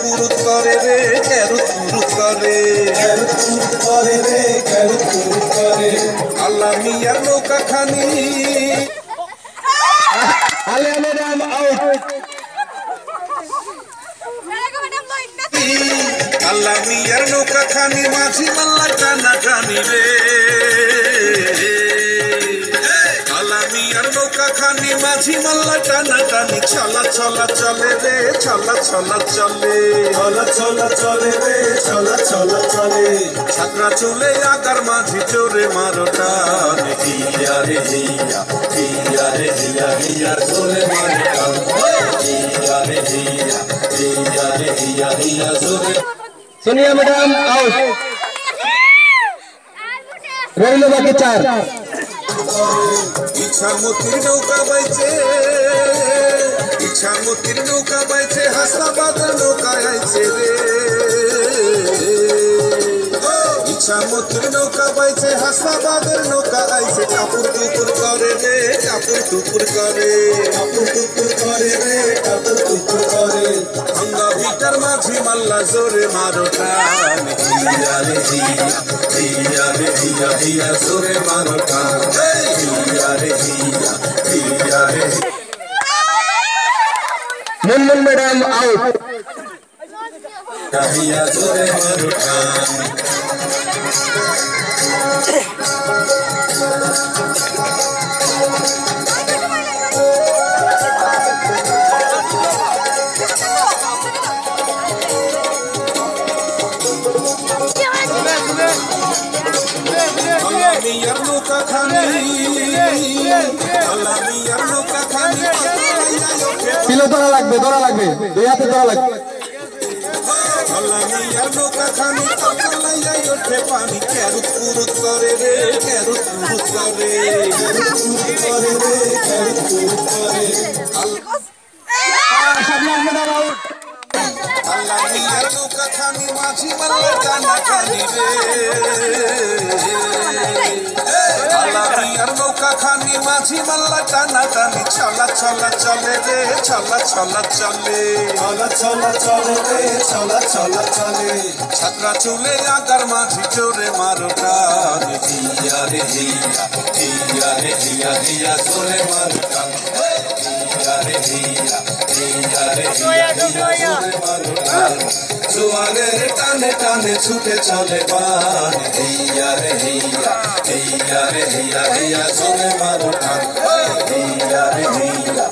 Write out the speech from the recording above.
কুরুত করে রে কেরুত কুরুত করে রে কেরুত কুরুত করে আল্লাহ মিয়ার নৌকা খানি আলিয়া ম্যাডাম আউট আল্লাহ মিয়ার নৌকা খানি মাঝি মাল্লা টানা টানি রে আল্লাহ মিয়ার নৌকা খানি মাঝি মাল্লা টানা টানি ছলা ছলা চলে রে ছলা ছলা চলে রে ছলা ছলা চলে ছাত্রা চলে আগার মাঝি চোরে মারো টান হিয়া রে হিয়া হিয়া রে হিয়া হিয়া চোরে মারো টান হিয়া রে হিয়া হিয়া রে হিয়া হিয়া চোরে সোনিয়া ম্যাডাম আউট রইল বাকি 4 ইছামতির নৌকা বাইছে ইছামতির নৌকা বাইছে হাসাবাদের নৌকা আইছে রে ইছামতির নৌকা বাইছে হাসাবাদের নৌকা আইছে কাপুর টুকুর করে রে কাপুর টুকুর করে রে কাপুর টুকুর করে ভাঙ্গা ভিটার মাঝি মাল্লা জোরে মারো টান হিয়া রে হিয়া হিয়া রে হিয়া হিয়া জোরে মারো টান হিয়া রে হিয়া হিয়া রে মুনমুন ম্যাডাম আউট হিয়া জোরে মারো টান মিয়ার নৌকা খানি আল্লাহ মিয়ার নৌকা খানি কিলো ধরা লাগবে দুই হাতে ধরা লাগবে আল্লাহ মিয়ার নৌকা খানি পালাইয়া ওঠে পানি কেরুত কুরুত করে রে কেরুত কুরুত করে শাবনাজ ম্যাডাম আউট আল্লাহ মিয়ার নৌকা খানি মাঝি মাল্লা টানা টানি রে আল্লাহ মিয়ার নৌকা খানি মাঝি মাল্লা টানা টানি ছলা ছলা চলে রে ছলা ছলা চলে রে ছলা ছলা চলে ছাত্রা চুলে আগার মাঝি চোরে মারো টান হিয়া রে হিয়া হিয়া রে হিয়া হিয়া চোরে মারো টান হিয়া রে হিয়া হিয়া রে হিয়া হিয়া চোরে মারো টান জোয়ারের টানে টানে ছুটে চলে বান হিয়া রে হিয়া হিয়া রে হিয়া হিয়া চোরে মারো টান হিয়া রে হিয়া